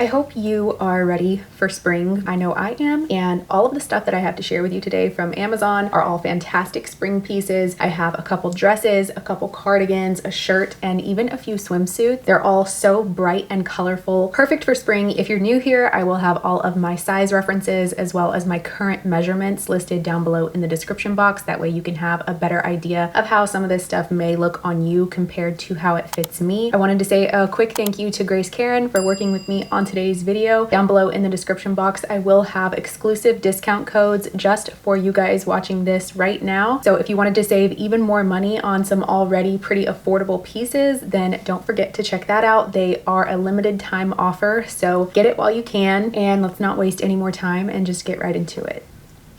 I hope you are ready for spring. I know I am, and all of the stuff that I have to share with you today from Amazon are all fantastic spring pieces. I have a couple dresses, a couple cardigans, a shirt, and even a few swimsuits. They're all so bright and colorful, perfect for spring. If you're new here, I will have all of my size references as well as my current measurements listed down below in the description box. That way you can have a better idea of how some of this stuff may look on you compared to how it fits me. I wanted to say a quick thank you to Grace Karen for working with me on today's video. Down below in the description box, I will have exclusive discount codes just for you guys watching this right now. So if you wanted to save even more money on some already pretty affordable pieces, then don't forget to check that out. They are a limited time offer, so get it while you can, and let's not waste any more time and just get right into it.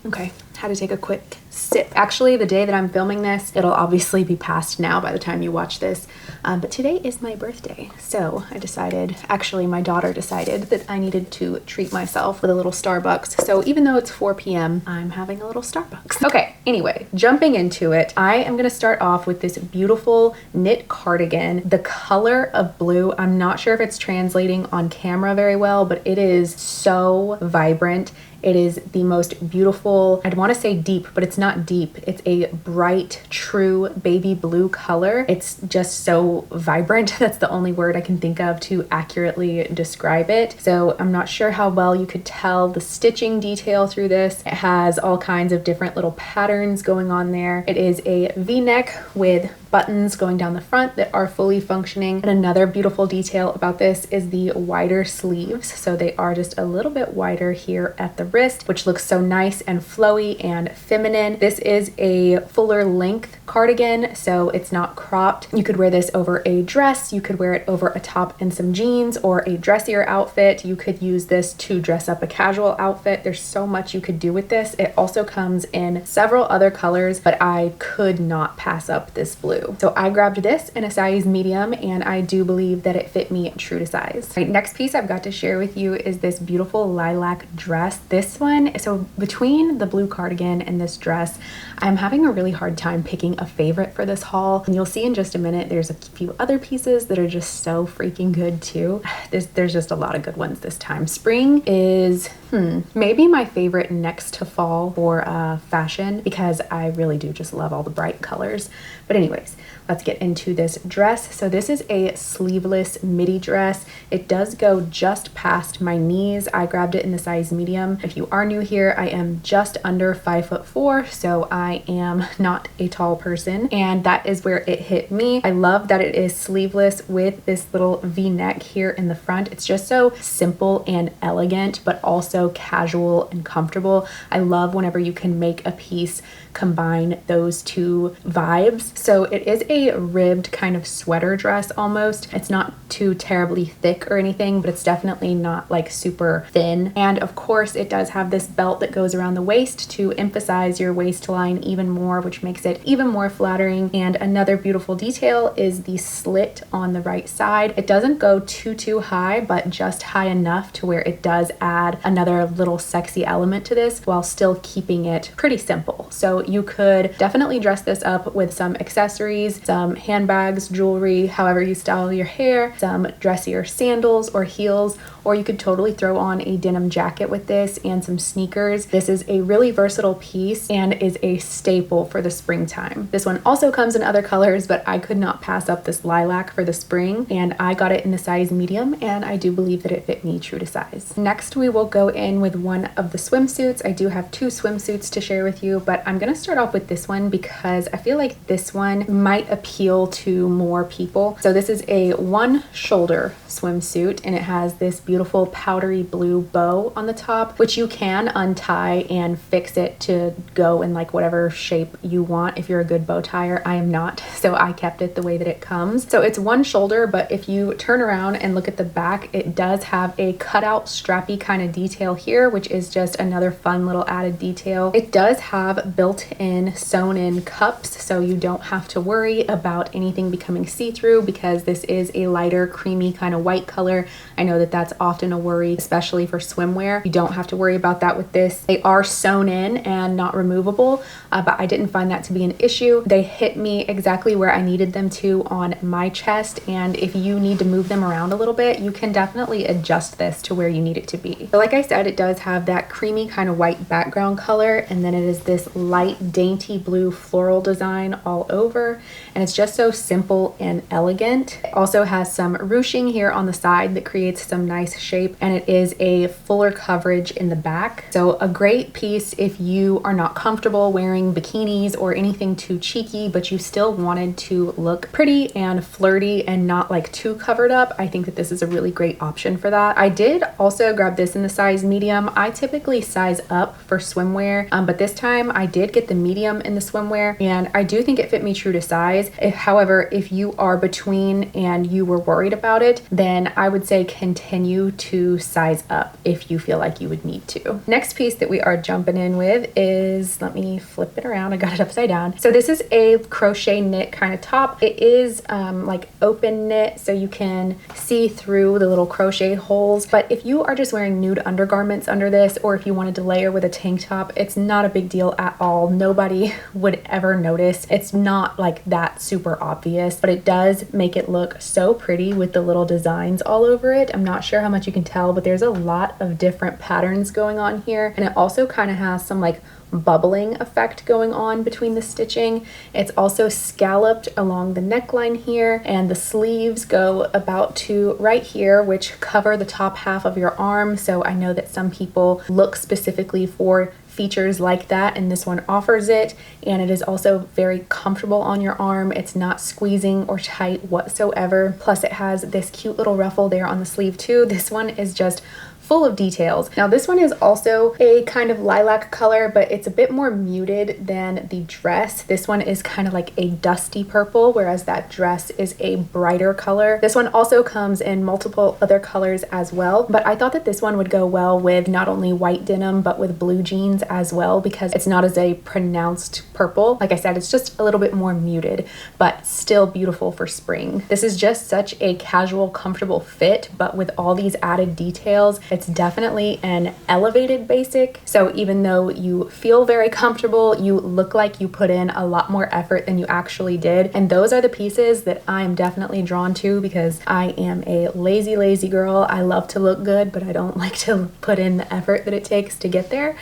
Okay, had to take a quick sip. Actually, the day that I'm filming this, it'll obviously be past now by the time you watch this, but today is my birthday. So I decided, actually my daughter decided that I needed to treat myself with a little Starbucks. So even though it's 4 p.m., I'm having a little Starbucks. Okay, anyway, jumping into it, I am gonna start off with this beautiful knit cardigan. The color of blue, I'm not sure if it's translating on camera very well, but it is so vibrant. It is the most beautiful, I'd want to say deep, but it's not deep. It's a bright, true baby blue color. It's just so vibrant. That's the only word I can think of to accurately describe it. So I'm not sure how well you could tell the stitching detail through this. It has all kinds of different little patterns going on there. It is a V-neck with buttons going down the front that are fully functioning. And another beautiful detail about this is the wider sleeves. So they are just a little bit wider here at the wrist, which looks so nice and flowy and feminine. This is a fuller length cardigan, so it's not cropped. You could wear this over a dress, you could wear it over a top and some jeans, or a dressier outfit. You could use this to dress up a casual outfit. There's so much you could do with this. It also comes in several other colors, but I could not pass up this blue. So I grabbed this in a size medium, and I do believe that it fit me true to size. Right, next piece I've got to share with you is this beautiful lilac dress. This one, so between the blue cardigan and this dress, I'm having a really hard time picking a favorite for this haul. And you'll see in just a minute, there's a few other pieces that are just so freaking good too. There's just a lot of good ones this time. Spring is maybe my favorite next to fall for fashion, because I really do just love all the bright colors. But anyways, let's get into this dress. So this is a sleeveless midi dress. It does go just past my knees. I grabbed it in the size medium. If you are new here, I am just under 5'4", so I am not a tall person, and that is where it hit me. I love that it is sleeveless with this little V-neck here in the front. It's just so simple and elegant, but also casual and comfortable. I love whenever you can make a piece combine those two vibes. So it is a ribbed kind of sweater dress almost. It's not too terribly thick or anything, but it's definitely not like super thin. And of course it does have this belt that goes around the waist to emphasize your waistline even more, which makes it even more flattering. And another beautiful detail is the slit on the right side. It doesn't go too high, but just high enough to where it does add another little sexy element to this while still keeping it pretty simple. So you could definitely dress this up with some accessories, some handbags, jewelry, however you style your hair, some dressier sandals or heels, or you could totally throw on a denim jacket with this and some sneakers. This is a really versatile piece and is a staple for the springtime. This one also comes in other colors, but I could not pass up this lilac for the spring, and I got it in the size medium, and I do believe that it fit me true to size. Next, we will go in with one of the swimsuits. I do have two swimsuits to share with you, but I'm gonna start off with this one because I feel like this one might appeal to more people. So this is a one shoulder swimsuit, and it has this beautiful powdery blue bow on the top, which you can untie and fix it to go in like whatever shape you want if you're a good bow tire. I am not, so I kept it the way that it comes. So it's one shoulder, but if you turn around and look at the back, it does have a cutout strappy kind of detail here, which is just another fun little added detail. It does have built-in sewn-in cups, so you don't have to to worry about anything becoming see-through because this is a lighter, creamy kind of white color. I know that that's often a worry, especially for swimwear. You don't have to worry about that with this. They are sewn in and not removable, but I didn't find that to be an issue. They hit me exactly where I needed them to on my chest, and if you need to move them around a little bit, you can definitely adjust this to where you need it to be. So like I said, it does have that creamy kind of white background color, and then it is this light dainty blue floral design all over, and it's just so simple and elegant. It also has some ruching here on the side that creates some nice shape, and it is a fuller coverage in the back. So a great piece if you are not comfortable wearing bikinis or anything too cheeky, but you still wanted to look pretty and flirty and not like too covered up. I think that this is a really great option for that. I did also grab this in the size medium. I typically size up for swimwear, but this time I did get the medium in the swimwear, and I do think it fit me true to size. However, if you are between and you were worried about it, then I would say continue to size up if you feel like you would need to. Next piece that we are jumping in with is, let me flip it around, I got it upside down. So this is a crochet knit kind of top. It is like open knit, so you can see through the little crochet holes, but if you are just wearing nude undergarments under this, or if you wanted to layer with a tank top, it's not a big deal at all. Nobody would ever notice. It's not like that super obvious, but it does make it look so pretty with the little designs all over it. I'm not sure how much you can tell, but there's a lot of different patterns going on here, and it also kind of has some like bubbling effect going on between the stitching. It's also scalloped along the neckline here, and the sleeves go about to right here, which cover the top half of your arm. So I know that some people look specifically for features like that, and this one offers it, and it is also very comfortable on your arm. It's not squeezing or tight whatsoever. Plus it has this cute little ruffle there on the sleeve too. This one is just full of details. Now this one is also a kind of lilac color, but it's a bit more muted than the dress. This one is kind of like a dusty purple, whereas that dress is a brighter color. This one also comes in multiple other colors as well, but I thought that this one would go well with not only white denim, but with blue jeans as well, because it's not as a pronounced purple. Like I said, it's just a little bit more muted, but still beautiful for spring. This is just such a casual, comfortable fit, but with all these added details, it's definitely an elevated basic. So even though you feel very comfortable, you look like you put in a lot more effort than you actually did. And those are the pieces that I am definitely drawn to, because I am a lazy girl. I love to look good, but I don't like to put in the effort that it takes to get there.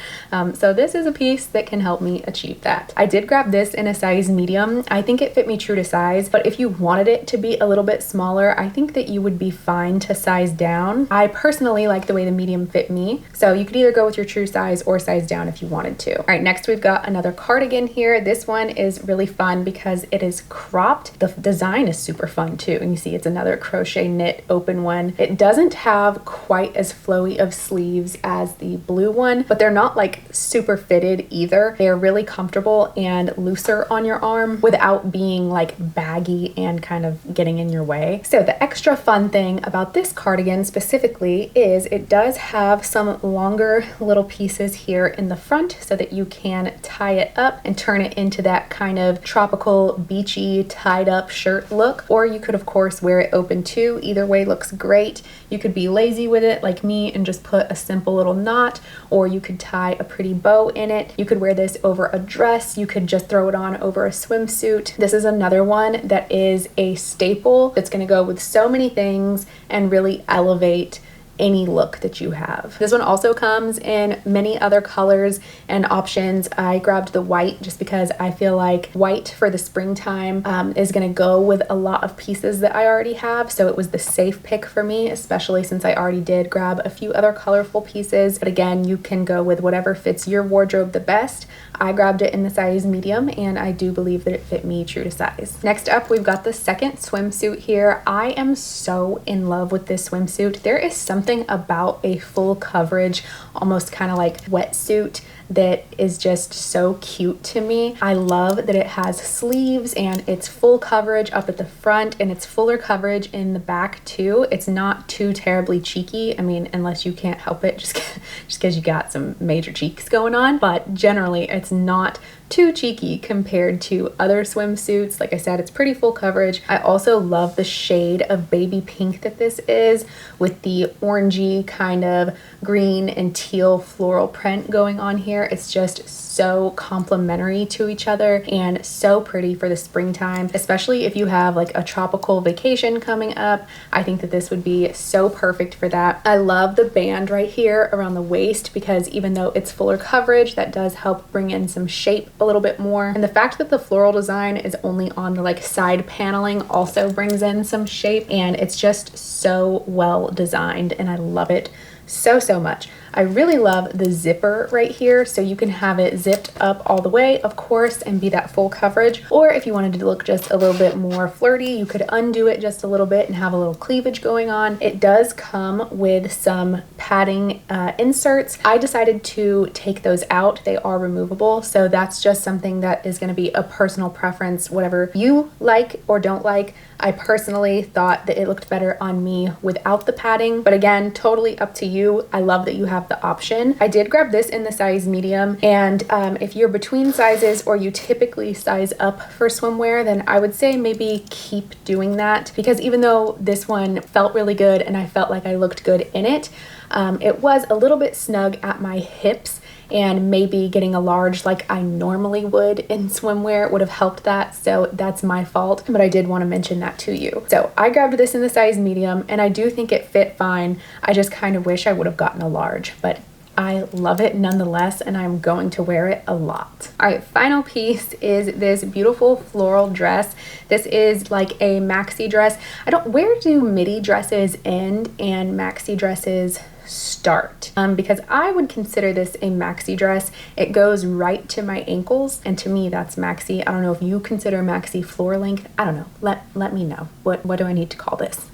So this is a piece that can help me achieve that. I did grab this in a size medium. I think it fit me true to size, but if you wanted it to be a little bit smaller, I think that you would be fine to size down. I personally like the way the medium fit me, so you could either go with your true size or size down if you wanted to. All right, next we've got another cardigan here. This one is really fun because it is cropped. The design is super fun too, and you see it's another crochet knit open one. It doesn't have quite as flowy of sleeves as the blue one, but they're not like super fitted either. They're really comfortable and looser on your arm without being like baggy and kind of getting in your way. So the extra fun thing about this cardigan specifically is it does have some longer little pieces here in the front so that you can tie it up and turn it into that kind of tropical, beachy, tied up shirt look. Or you could of course wear it open too. Either way looks great. You could be lazy with it like me and just put a simple little knot, or you could tie a pretty bow in it. You could wear this over a dress. You could just throw it on over a swimsuit. This is another one that is a staple that's going to go with so many things and really elevate any look that you have. This one also comes in many other colors and options. I grabbed the white just because I feel like white for the springtime is gonna go with a lot of pieces that I already have, so it was the safe pick for me, especially since I already did grab a few other colorful pieces. But again, you can go with whatever fits your wardrobe the best. I grabbed it in the size medium, and I do believe that it fit me true to size. Next up, we've got the second swimsuit here. I am so in love with this swimsuit. There is something about a full coverage, almost kind of like wetsuit that is just so cute to me. I love that it has sleeves and it's full coverage up at the front and it's fuller coverage in the back too. It's not too terribly cheeky. I mean, unless you can't help it just because you got some major cheeks going on, but generally it's not too cheeky compared to other swimsuits. Like I said, it's pretty full coverage. I also love the shade of baby pink that this is with the orangey kind of green and teal floral print going on here. It's just so complementary to each other and so pretty for the springtime, especially if you have like a tropical vacation coming up. I think that this would be so perfect for that. I love the band right here around the waist because even though it's fuller coverage, that does help bring in some shape a little bit more. And the fact that the floral design is only on the like side paneling also brings in some shape, and it's just so well designed and I love it so much. I really love the zipper right here, so you can have it zipped up all the way, of course, and be that full coverage. Or if you wanted to look just a little bit more flirty, you could undo it just a little bit and have a little cleavage going on. It does come with some padding inserts. I decided to take those out. They are removable, so that's just something that is going to be a personal preference, whatever you like or don't like. I personally thought that it looked better on me without the padding, but again, totally up to you. I love that you have the option. I did grab this in the size medium, and if you're between sizes or you typically size up for swimwear, then I would say maybe keep doing that, because even though this one felt really good and I felt like I looked good in it, it was a little bit snug at my hips, and maybe getting a large like I normally would in swimwear would have helped that. So that's my fault, but I did want to mention that to you. So I grabbed this in the size medium and I do think it fit fine. I just kind of wish I would have gotten a large, but I love it nonetheless, and I'm going to wear it a lot. All right, final piece is this beautiful floral dress. This is like a maxi dress. Where do midi dresses end and maxi dresses start? Because I would consider this a maxi dress. It goes right to my ankles, and to me that's maxi. I don't know if you consider maxi floor length. I don't know. Let me know. What do I need to call this?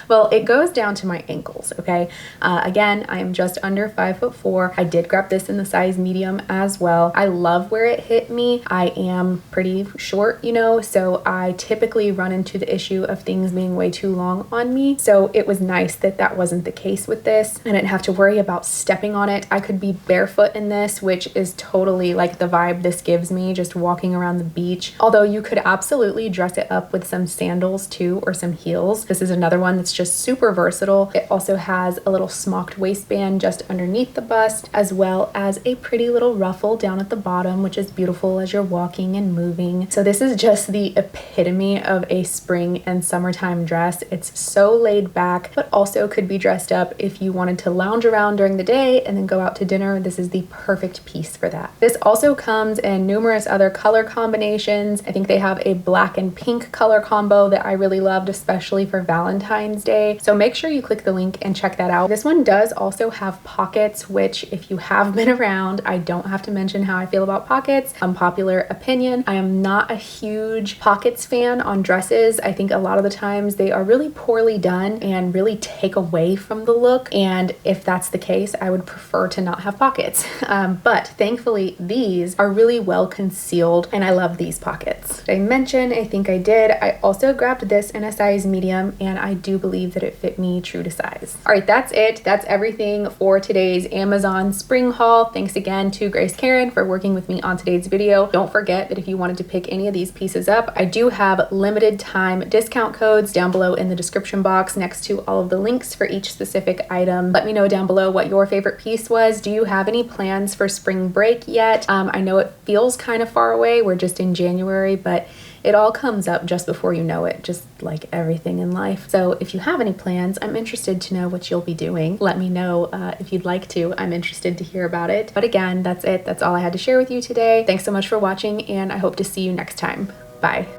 Well, it goes down to my ankles, okay? Again, I am just under 5'4". I did grab this in the size medium as well. I love where it hit me. I am pretty short, you know, so I typically run into the issue of things being way too long on me. So it was nice that that wasn't the case with this. I didn't have to worry about stepping on it. I could be barefoot in this, which is totally like the vibe this gives me, just walking around the beach. Although you could absolutely dress it up with some sandals too, or some heels. This is another one that's just super versatile. It also has a little smocked waistband just underneath the bust, as well as a pretty little ruffle down at the bottom, which is beautiful as you're walking and moving. So this is just the epitome of a spring and summertime dress. It's so laid back, but also could be dressed up if you wanted to lounge around during the day and then go out to dinner. This is the perfect piece for that. This also comes in numerous other color combinations. I think they have a black and pink color combo that I really loved, especially for Valentine's Day. So make sure you click the link and check that out. This one does also have pockets, which if you have been around, I don't have to mention how I feel about pockets. Unpopular opinion. I am not a huge pockets fan on dresses. I think a lot of the times they are really poorly done and really take away from the look. And if that's the case, I would prefer to not have pockets. But thankfully these are really well concealed and I love these pockets. Did I mention? I think I did. I also grabbed this in a size medium and I do believe that it fit me true to size. All right, that's it. That's everything for today's Amazon spring haul. Thanks again to Grace Karen for working with me on today's video. Don't forget that if you wanted to pick any of these pieces up, I do have limited time discount codes down below in the description box next to all of the links for each specific item. Let me know down below what your favorite piece was. Do you have any plans for spring break yet? I know it feels kind of far away. We're just in January, but it all comes up just before you know it, just like everything in life. So if you have any plans, I'm interested to know what you'll be doing. Let me know if you'd like to. I'm interested to hear about it. But again, that's it. That's all I had to share with you today. Thanks so much for watching, and I hope to see you next time. Bye.